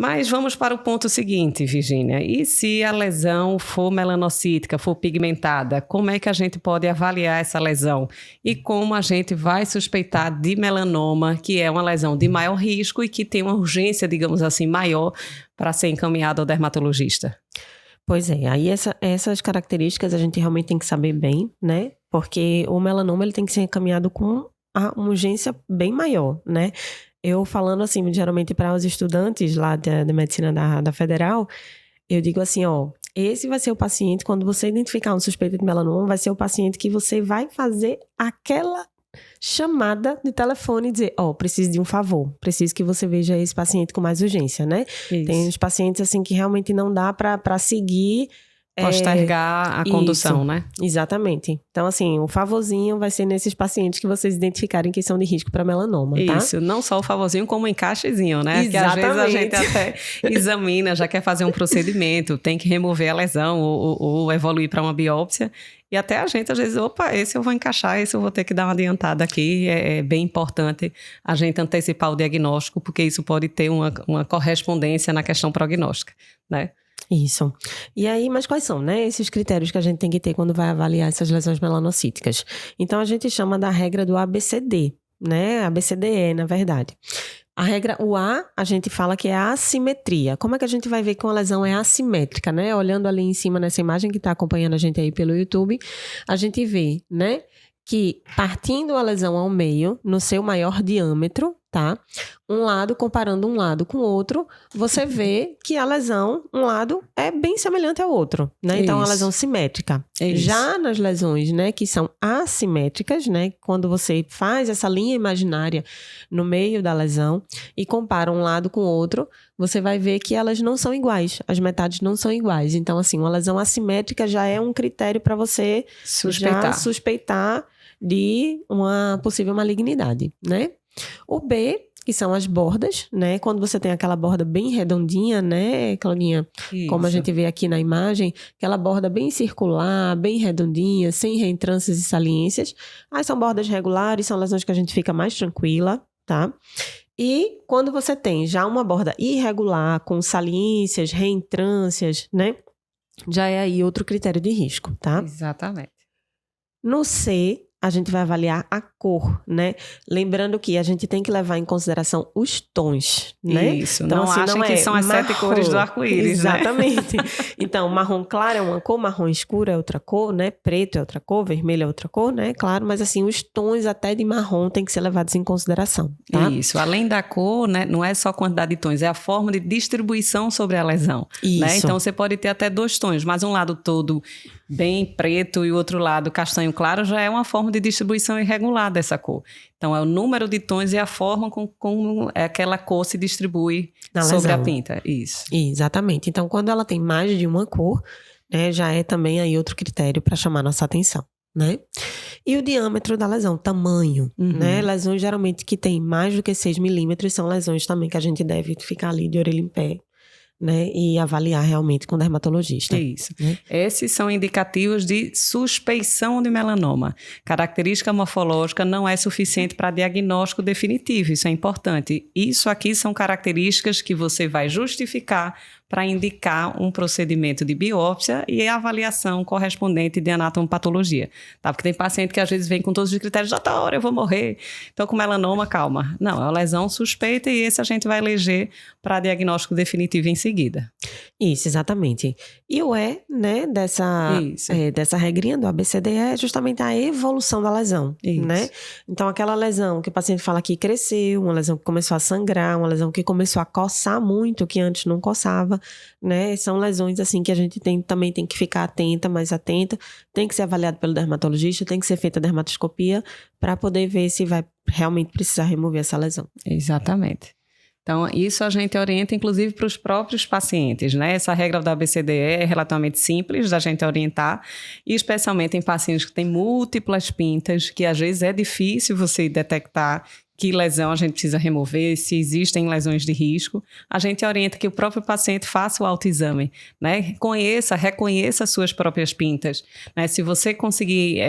Mas vamos para o ponto seguinte, Virgínia. E se a lesão for melanocítica, for pigmentada, como é que a gente pode avaliar essa lesão? E como a gente vai suspeitar de melanoma, que é uma lesão de maior risco e que tem uma urgência, digamos assim, maior para ser encaminhada ao dermatologista? Pois é, aí essas características a gente realmente tem que saber bem, né? Porque o melanoma ele tem que ser encaminhado com uma urgência bem maior, né? Eu falando assim, geralmente para os estudantes lá da medicina da Federal, eu digo assim, ó, esse vai ser o paciente, quando você identificar um suspeito de melanoma, vai ser o paciente que você vai fazer aquela chamada de telefone e dizer, ó, preciso de um favor, preciso que você veja esse paciente com mais urgência, né? Isso. Tem os pacientes assim que realmente não dá para seguir... Postergar a condução, isso, né? Exatamente. Então, assim, o favorzinho vai ser nesses pacientes que vocês identificarem que são de risco para melanoma, tá? Isso, não só o favorzinho, como o encaixezinho, né? Exatamente. Que às vezes a gente até examina, já quer fazer um procedimento, tem que remover a lesão ou evoluir para uma biópsia. E até a gente, às vezes, opa, esse eu vou encaixar, esse eu vou ter que dar uma adiantada aqui. É bem importante a gente antecipar o diagnóstico, porque isso pode ter uma correspondência na questão prognóstica, né? Isso. E aí, mas quais são, né, esses critérios que a gente tem que ter quando vai avaliar essas lesões melanocíticas? Então, a gente chama da regra do ABCD, né? ABCDE, na verdade. A regra, o A, a gente fala que é a assimetria. Como é que a gente vai ver que uma lesão é assimétrica, né? Olhando ali em cima nessa imagem que está acompanhando a gente aí pelo YouTube, a gente vê, né, que partindo a lesão ao meio, no seu maior diâmetro, tá? Um lado, comparando um lado com o outro, você vê que a lesão, um lado é bem semelhante ao outro, né? Então, é uma lesão simétrica. Já nas lesões, né, que são assimétricas, né, quando você faz essa linha imaginária no meio da lesão e compara um lado com o outro, você vai ver que elas não são iguais, as metades não são iguais. Então, assim, uma lesão assimétrica já é um critério para você já suspeitar de uma possível malignidade, né? O B, que são as bordas, né? Quando você tem aquela borda bem redondinha, né, Claudinha? Isso. Como a gente vê aqui na imagem, aquela borda bem circular, bem redondinha, sem reentrâncias e saliências. Aí são bordas regulares, são lesões que a gente fica mais tranquila, tá? E quando você tem já uma borda irregular, com saliências, reentrâncias, né? Já é aí outro critério de risco, tá? Exatamente. No C, a gente vai avaliar a cor, né? Lembrando que a gente tem que levar em consideração os tons, né? Isso, então, não assim, achem que são as 7 cores do arco-íris, exatamente. Né? Então, marrom claro é uma cor, marrom escuro é outra cor, né? Preto é outra cor, vermelho é outra cor, né? Claro, mas assim, os tons até de marrom tem que ser levados em consideração, tá? Isso, além da cor, né? Não é só a quantidade de tons, é a forma de distribuição sobre a lesão. Isso. Né? Então, você pode ter até 2 tons, mas um lado todo bem preto e o outro lado castanho claro já é uma forma de distribuição irregular dessa cor. Então, é o número de tons e a forma como aquela cor se distribui sobre a pinta. Isso. Exatamente. Então, quando ela tem mais de uma cor, né, já é também aí outro critério para chamar nossa atenção, né? E o diâmetro da lesão, tamanho, né? Lesões geralmente que tem mais do que 6 milímetros são lesões também que a gente deve ficar ali de orelha em pé, né, e avaliar realmente com o dermatologista. Isso. Né? Esses são indicativos de suspeição de melanoma. Característica morfológica não é suficiente para diagnóstico definitivo, isso é importante. Isso aqui são características que você vai justificar para indicar um procedimento de biópsia e a avaliação correspondente de anatomopatologia. Tá? Porque tem paciente que às vezes vem com todos os critérios, doutor, eu vou morrer, então com melanoma, calma. Não, é uma lesão suspeita e esse a gente vai eleger para diagnóstico definitivo em seguida. Isso, exatamente. E o E, né, dessa regrinha do ABCDE é justamente a evolução da lesão, né? Então, aquela lesão que o paciente fala que cresceu, uma lesão que começou a sangrar, uma lesão que começou a coçar muito, que antes não coçava, né? São lesões, assim, que a gente também tem que ficar mais atenta, tem que ser avaliado pelo dermatologista, tem que ser feita a dermatoscopia para poder ver se vai realmente precisar remover essa lesão. Exatamente. Então, isso a gente orienta, inclusive, para os próprios pacientes, né? Essa regra da ABCDE é relativamente simples da gente orientar, e especialmente em pacientes que têm múltiplas pintas, que às vezes é difícil você detectar que lesão a gente precisa remover, se existem lesões de risco. A gente orienta que o próprio paciente faça o autoexame, né? Reconheça as suas próprias pintas, né? Se você conseguir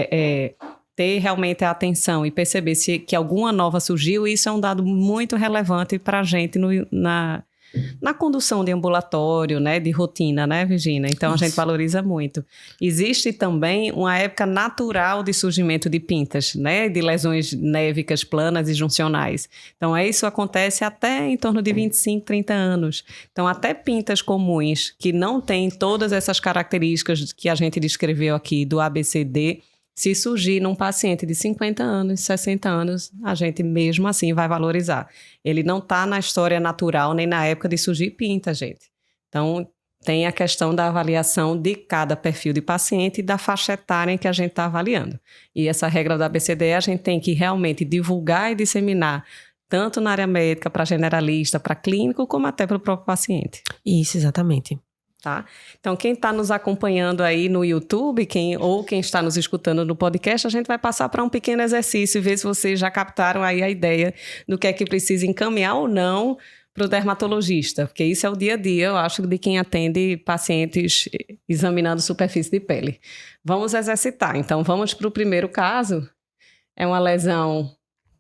ter realmente a atenção e perceber que alguma nova surgiu, isso é um dado muito relevante para a gente na condução de ambulatório, né, de rotina, né, Virginia? Então, Isso. a gente valoriza muito. Existe também uma época natural de surgimento de pintas, né, de lesões névicas planas e juncionais. Então, isso acontece até em torno de 25, 30 anos. Então, até pintas comuns que não têm todas essas características que a gente descreveu aqui do ABCD, se surgir num paciente de 50 anos, 60 anos, a gente mesmo assim vai valorizar. Ele não está na história natural nem na época de surgir pinta, gente. Então, tem a questão da avaliação de cada perfil de paciente e da faixa etária em que a gente está avaliando. E essa regra da ABCDE a gente tem que realmente divulgar e disseminar, tanto na área médica, para generalista, para clínico, como até para o próprio paciente. Isso, exatamente. Tá? Então, quem está nos acompanhando aí no YouTube, ou quem está nos escutando no podcast, a gente vai passar para um pequeno exercício e ver se vocês já captaram aí a ideia do que é que precisa encaminhar ou não para o dermatologista, porque isso é o dia a dia, eu acho, de quem atende pacientes examinando superfície de pele. Vamos exercitar. Então, vamos para o primeiro caso. É uma lesão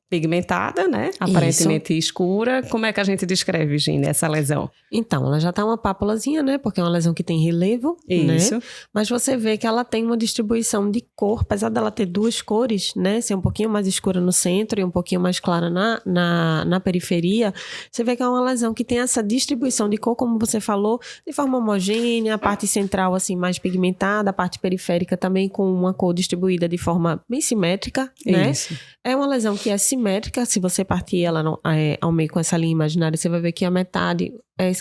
pigmentada, né? Aparentemente escura. Como é que a gente descreve, Virginia, essa lesão? Então, ela já tá uma pápulazinha, né? Porque é uma lesão que tem relevo, Isso. né? Mas você vê que ela tem uma distribuição de cor, apesar dela ter duas cores, né? Ser um pouquinho mais escura no centro e um pouquinho mais clara na periferia. Você vê que é uma lesão que tem essa distribuição de cor, como você falou, de forma homogênea, a parte central, assim, mais pigmentada, a parte periférica também com uma cor distribuída de forma bem simétrica, né? Isso. É uma lesão que é simétrica, se você partir ela ao meio com essa linha imaginária, você vai ver que a metade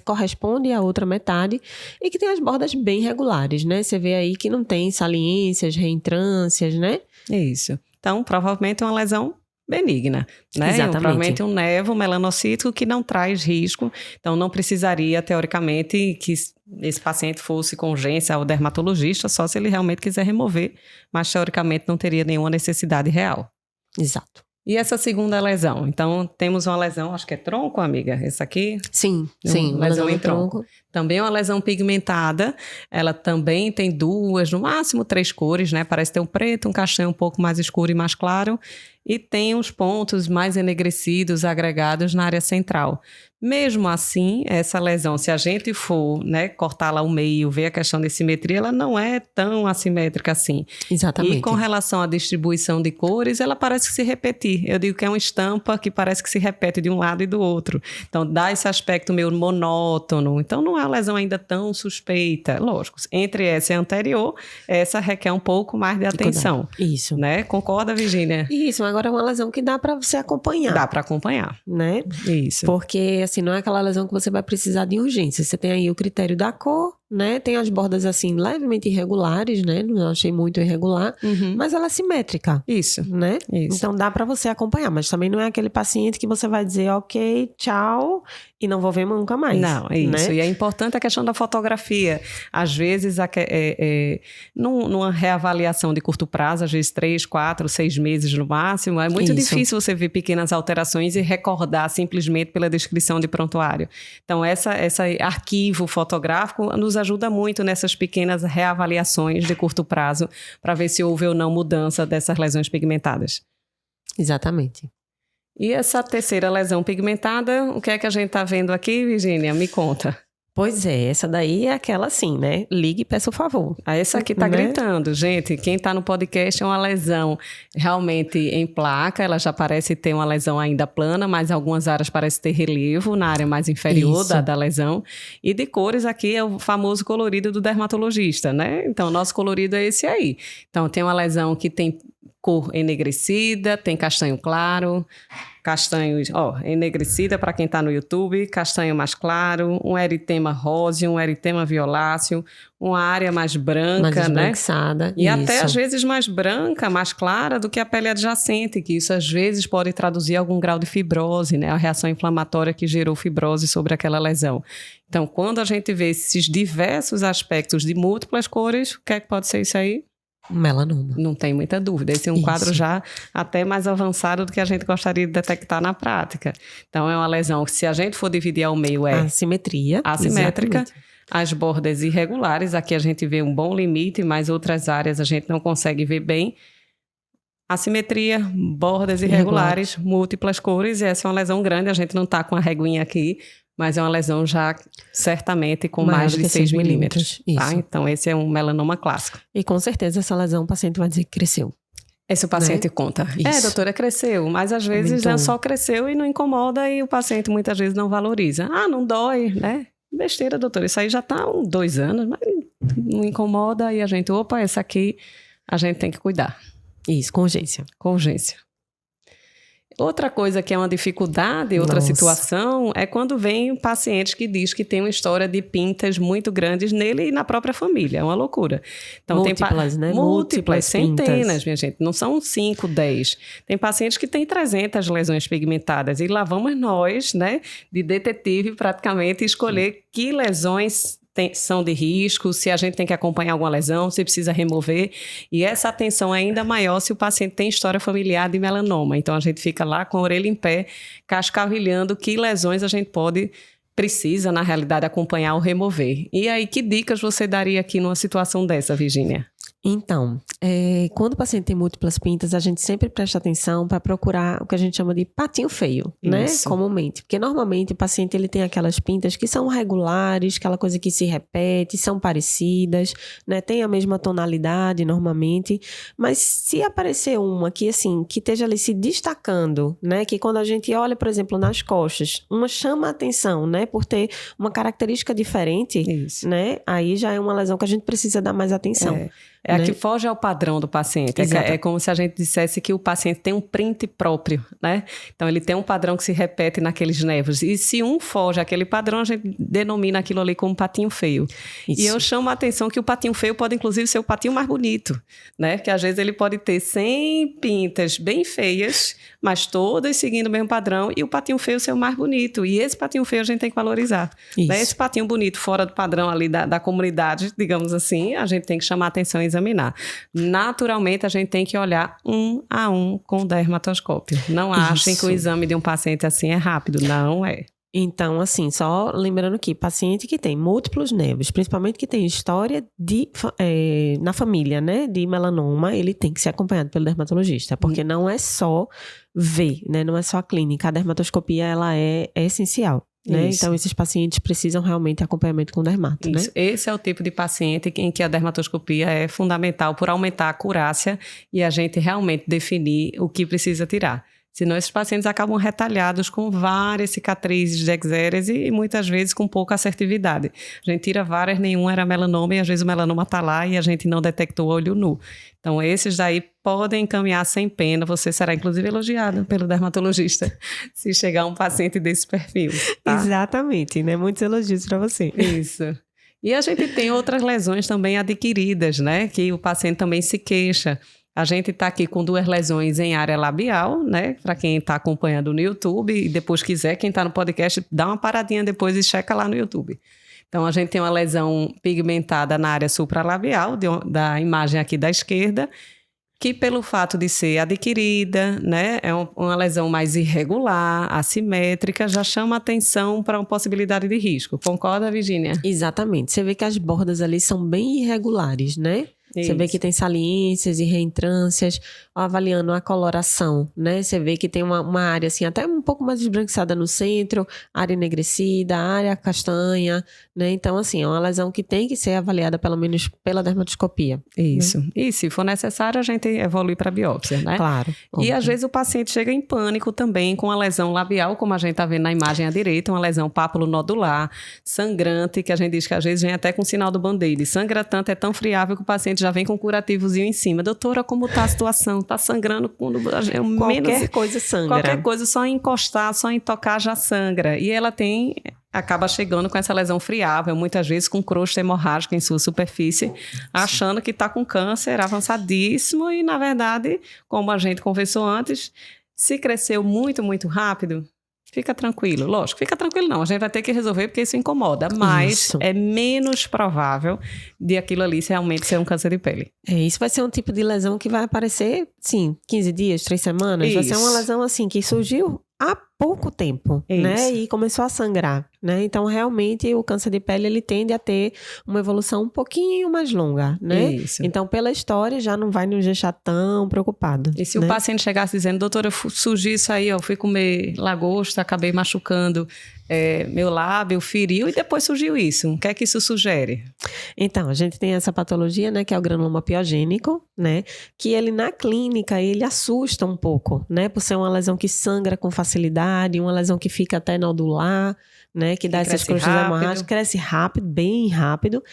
corresponde à outra metade e que tem as bordas bem regulares, né? Você vê aí que não tem saliências, reentrâncias, né? Isso. Então, provavelmente é uma lesão benigna, né? Exatamente. Provavelmente um nevo melanocítico que não traz risco. Então, não precisaria, teoricamente, que esse paciente fosse com urgência ao dermatologista, só se ele realmente quiser remover, mas teoricamente não teria nenhuma necessidade real. Exato. E essa segunda lesão? Então, temos uma lesão, acho que é tronco, amiga? Essa aqui? Sim, Uma lesão em tronco. Também é uma lesão pigmentada. Ela também tem duas, no máximo 3 cores, né? Parece ter um preto, um castanho um pouco mais escuro e mais claro. E tem uns pontos mais enegrecidos, agregados na área central. Mesmo assim, essa lesão, se a gente for, né, cortá-la ao meio, ver a questão de simetria, ela não é tão assimétrica assim. Exatamente. E com relação à distribuição de cores, ela parece se repetir. Eu digo que é uma estampa que parece que se repete de um lado e do outro. Então, dá esse aspecto meio monótono. Então, não é uma lesão ainda tão suspeita. Lógico, entre essa e a anterior, essa requer um pouco mais de atenção. Isso. Né? Concorda, Virginia? Isso, agora é uma lesão que dá para você acompanhar. Dá para acompanhar. Né? Isso. Porque, assim, não é aquela lesão que você vai precisar de urgência. Você tem aí o critério da cor, né? Tem as bordas, assim, levemente irregulares, né? Não achei muito irregular, mas ela é simétrica. Isso. Né? Isso. Então, dá para você acompanhar, mas também não é aquele paciente que você vai dizer, ok, tchau, e não vou ver nunca mais. Não, é isso. Né? E é importante a questão da fotografia. Às vezes, numa reavaliação de curto prazo, às vezes 3, 4, 6 meses no máximo, é muito difícil você ver pequenas alterações e recordar simplesmente pela descrição de prontuário. Então, esse arquivo fotográfico nos ajuda muito nessas pequenas reavaliações de curto prazo para ver se houve ou não mudança dessas lesões pigmentadas. Exatamente. E essa terceira lesão pigmentada, o que é que a gente está vendo aqui, Virginia? Me conta. Pois é, essa daí é aquela assim, né? Ligue e peça o favor. Essa aqui tá gritando. Gente, quem tá no podcast é uma lesão realmente em placa, ela já parece ter uma lesão ainda plana, mas algumas áreas parece ter relevo na área mais inferior da lesão. E de cores aqui é o famoso colorido do dermatologista, né? Então, o nosso colorido é esse aí. Então, tem uma lesão que tem cor enegrecida, tem castanho claro, castanho, enegrecida para quem está no YouTube, castanho mais claro, um eritema róseo, um eritema violáceo, uma área mais branca, mais esbranquiçada, né? E até às vezes mais branca, mais clara do que a pele adjacente, que isso às vezes pode traduzir algum grau de fibrose, né? A reação inflamatória que gerou fibrose sobre aquela lesão. Então, quando a gente vê esses diversos aspectos de múltiplas cores, o que é que pode ser isso aí? Melanoma. Não tem muita dúvida. Esse é um quadro já até mais avançado do que a gente gostaria de detectar na prática. Então, é uma lesão que, se a gente for dividir ao meio, é assimétrica. Exatamente. As bordas irregulares, aqui a gente vê um bom limite, mas outras áreas a gente não consegue ver bem. Assimetria, bordas irregulares, múltiplas cores, e essa é uma lesão grande, a gente não está com a reguinha aqui, Mas é uma lesão já certamente com Maior mais do de que 6 milímetros. isso. Tá? Então, esse é um melanoma clássico. E com certeza essa lesão o paciente vai dizer que cresceu. Esse o paciente conta. Isso. Doutora, cresceu. Mas às vezes só cresceu e não incomoda e o paciente muitas vezes não valoriza. Não dói, né? Besteira, doutora. Isso aí já tá há 2 anos, mas não incomoda e a gente, essa aqui a gente tem que cuidar. Isso, com urgência. Com urgência. Outra coisa que é uma dificuldade, outra situação, é quando vem pacientes que diz que tem uma história de pintas muito grandes nele e na própria família. É uma loucura. Então, múltiplas, né? Múltiplas, centenas, pintas. minha gente. Não são 5, 10. Tem pacientes que têm 300 lesões pigmentadas. E lá vamos nós, né, de detetive, praticamente, escolher que lesões são de risco, se a gente tem que acompanhar alguma lesão, se precisa remover. E essa atenção é ainda maior se o paciente tem história familiar de melanoma. Então, a gente fica lá com a orelha em pé, cascavilhando que lesões a gente precisa, na realidade, acompanhar ou remover. E aí, que dicas você daria aqui numa situação dessa, Virgínia? Então, quando o paciente tem múltiplas pintas, a gente sempre presta atenção para procurar o que a gente chama de patinho feio, né? Comumente. Porque normalmente o paciente ele tem aquelas pintas que são regulares, aquela coisa que se repete, são parecidas, né? Tem a mesma tonalidade normalmente. Mas se aparecer uma que, assim, que esteja ali se destacando, né? Que quando a gente olha, por exemplo, nas costas, uma chama a atenção, né? Por ter uma característica diferente, né? Aí já é uma lesão que a gente precisa dar mais atenção. É a que foge ao padrão do paciente. É como se a gente dissesse que o paciente tem um print próprio, né? Então, ele tem um padrão que se repete naqueles nervos. E se um foge àquele padrão, a gente denomina aquilo ali como patinho feio. Isso. E eu chamo a atenção que o patinho feio pode, inclusive, ser o patinho mais bonito, né? Que às vezes ele pode ter 100 pintas bem feias, mas todas seguindo o mesmo padrão, e o patinho feio ser o mais bonito. E esse patinho feio a gente tem que valorizar. Né? Esse patinho bonito fora do padrão ali da comunidade, digamos assim, a gente tem que chamar a atenção e examinar. Naturalmente, a gente tem que olhar um a um com o dermatoscópio. Não achem que o exame de um paciente assim é rápido. Não é. Então, assim, só lembrando que paciente que tem múltiplos nervos, principalmente que tem história na família, né, de melanoma, ele tem que ser acompanhado pelo dermatologista, porque não é só ver, né, não é só a clínica, a dermatoscopia, ela é essencial. Né? Então, esses pacientes precisam realmente de acompanhamento com o dermato, né? Esse é o tipo de paciente em que a dermatoscopia é fundamental por aumentar a acurácia e a gente realmente definir o que precisa tirar. Senão, esses pacientes acabam retalhados com várias cicatrizes de eczérese e muitas vezes com pouca assertividade. A gente tira várias, nenhum era melanoma e às vezes o melanoma está lá e a gente não detectou olho nu. Então, esses daí podem encaminhar sem pena. Você será, inclusive, elogiado pelo dermatologista se chegar um paciente desse perfil. Tá? Exatamente, né? Muitos elogios para você. Isso. E a gente tem outras lesões também adquiridas, né? Que o paciente também se queixa. A gente está aqui com 2 lesões em área labial, né? Para quem está acompanhando no YouTube e depois quiser, quem está no podcast, dá uma paradinha depois e checa lá no YouTube. Então, a gente tem uma lesão pigmentada na área supralabial, da imagem aqui da esquerda, que pelo fato de ser adquirida, né, é uma lesão mais irregular, assimétrica, já chama atenção para uma possibilidade de risco. Concorda, Virgínia? Exatamente. Você vê que as bordas ali são bem irregulares, né? Você vê que tem saliências e reentrâncias, avaliando a coloração, né? Você vê que tem uma área assim, até um pouco mais esbranquiçada no centro, área enegrecida, área castanha, né? Então, assim, é uma lesão que tem que ser avaliada pelo menos pela dermatoscopia. Isso. Né? E se for necessário, a gente evolui para biópsia, né? Claro. E às vezes o paciente chega em pânico também com a lesão labial, como a gente está vendo na imagem à direita, uma lesão pápulo-nodular, sangrante, que a gente diz que às vezes vem até com sinal do band-aid. Sangra tanto, é tão friável que o paciente já vem com um curativozinho em cima. Doutora, como está a situação? Está sangrando quando qualquer coisa sangra. Qualquer coisa, só em encostar, só em tocar já sangra. E ela acaba chegando com essa lesão friável, muitas vezes com crosta hemorrágica em sua superfície, achando que está com câncer avançadíssimo e, na verdade, como a gente conversou antes, se cresceu muito, muito rápido, fica tranquilo. Lógico, fica tranquilo não. A gente vai ter que resolver porque isso incomoda. Mas é menos provável de aquilo ali realmente ser um câncer de pele. Isso vai ser um tipo de lesão que vai aparecer, sim, 15 dias, 3 semanas. Vai ser uma lesão assim que surgiu há pouco tempo, né? E começou a sangrar. né? Então, realmente, o câncer de pele, ele tende a ter uma evolução um pouquinho mais longa, né? Isso. Então, pela história, já não vai nos deixar tão preocupado. E se né? o paciente chegasse dizendo, doutora, surgiu isso aí, eu fui comer lagosta, acabei machucando meu lábio, feriu e depois surgiu isso. O que é que isso sugere? Então, a gente tem essa patologia, né, que é o granuloma piogênico, né, que ele na clínica, ele assusta um pouco, né, por ser uma lesão que sangra com facilidade, uma lesão que fica até nodular, né, que dá essas crostas hemorrágicas, cresce rápido, bem rápido,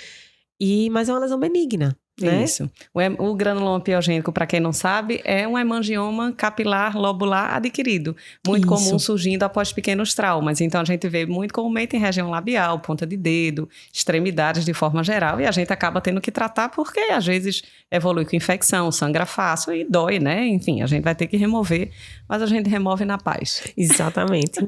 mas é uma lesão benigna. Né? Isso. O granuloma piogênico, para quem não sabe, é um hemangioma capilar lobular adquirido, muito comum surgindo após pequenos traumas. Então, a gente vê muito comumente em região labial, ponta de dedo, extremidades de forma geral, e a gente acaba tendo que tratar porque, às vezes, evolui com infecção, sangra fácil e dói, né? Enfim, a gente vai ter que remover, mas a gente remove na paz. Exatamente.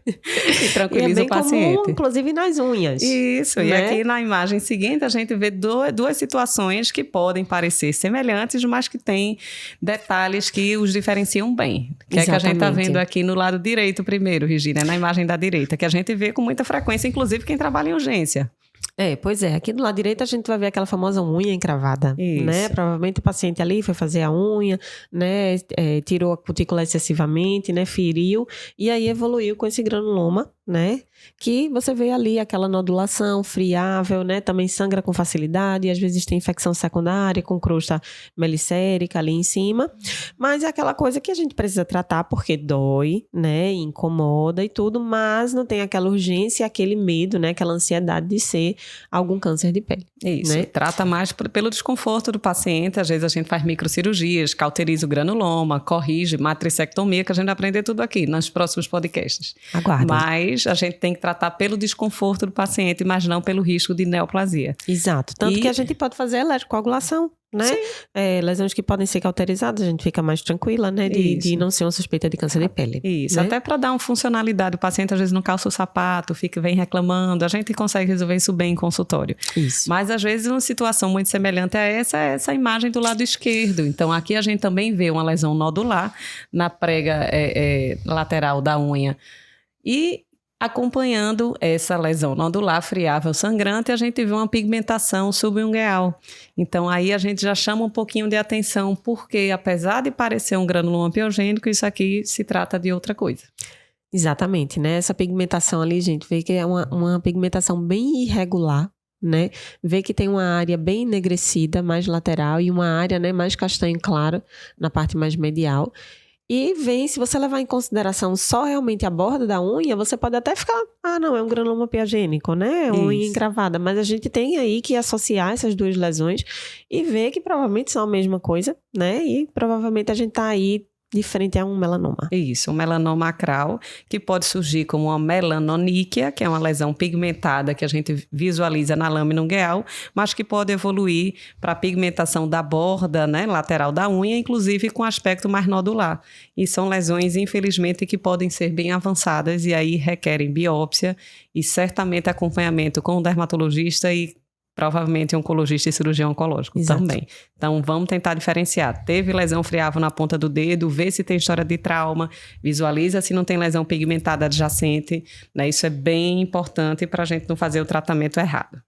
E tranquiliza o paciente. Comum, inclusive nas unhas. Isso, né? E aqui na imagem seguinte a gente vê duas situações que podem parecer semelhantes, mas que têm detalhes que os diferenciam bem. Que é que a gente está vendo aqui no lado direito primeiro, Regina, na imagem da direita, que a gente vê com muita frequência, inclusive quem trabalha em urgência. Pois é. Aqui do lado direito a gente vai ver aquela famosa unha encravada, né? Provavelmente o paciente ali foi fazer a unha, né? Tirou a cutícula excessivamente, né? Feriu e aí evoluiu com esse granuloma, né? Que você vê ali aquela nodulação friável, né? Também sangra com facilidade, às vezes tem infecção secundária com crosta melicérica ali em cima. Mas é aquela coisa que a gente precisa tratar porque dói, né? Incomoda e tudo, mas não tem aquela urgência, aquele medo, né? Aquela ansiedade de ser algum câncer de pele. Isso, né? Trata mais pelo desconforto do paciente. Às vezes a gente faz microcirurgias, cauteriza o granuloma, corrige, matricectomia, que a gente vai aprender tudo aqui nos próximos podcasts. Aguardem. Mas a gente tem que tratar pelo desconforto do paciente, mas não pelo risco de neoplasia. Exato. Tanto que a gente pode fazer eletrocoagulação, né? Lesões que podem ser cauterizadas, a gente fica mais tranquila, né? De não ser uma suspeita de câncer de pele. Isso, né? Até para dar uma funcionalidade. O paciente às vezes não calça o sapato, vem reclamando. A gente consegue resolver isso bem em consultório. Isso. Mas às vezes uma situação muito semelhante a essa imagem do lado esquerdo. Então aqui a gente também vê uma lesão nodular na prega lateral da unha. E acompanhando essa lesão nodular friável sangrante, a gente vê uma pigmentação subungueal. Então, aí a gente já chama um pouquinho de atenção, porque apesar de parecer um granuloma piogênico, isso aqui se trata de outra coisa. Exatamente, né? Essa pigmentação ali, gente, vê que é uma pigmentação bem irregular, né? Vê que tem uma área bem enegrecida, mais lateral, e uma área, né, mais castanho claro na parte mais medial. E se você levar em consideração só realmente a borda da unha, você pode até ficar, não, é um granuloma piogênico, né? É uma unha encravada. Mas a gente tem aí que associar essas duas lesões e ver que provavelmente são a mesma coisa, né? E provavelmente a gente tá aí de frente a um melanoma. Isso, um melanoma acral, que pode surgir como uma melanoníquia, que é uma lesão pigmentada que a gente visualiza na lâmina ungueal, mas que pode evoluir para a pigmentação da borda, né, lateral da unha, inclusive com aspecto mais nodular. E são lesões, infelizmente, que podem ser bem avançadas e aí requerem biópsia e certamente acompanhamento com o dermatologista e provavelmente oncologista e cirurgião oncológico. Exato. Também. Então, vamos tentar diferenciar. Teve lesão friável na ponta do dedo, vê se tem história de trauma, visualiza se não tem lesão pigmentada adjacente, né? Isso é bem importante para a gente não fazer o tratamento errado.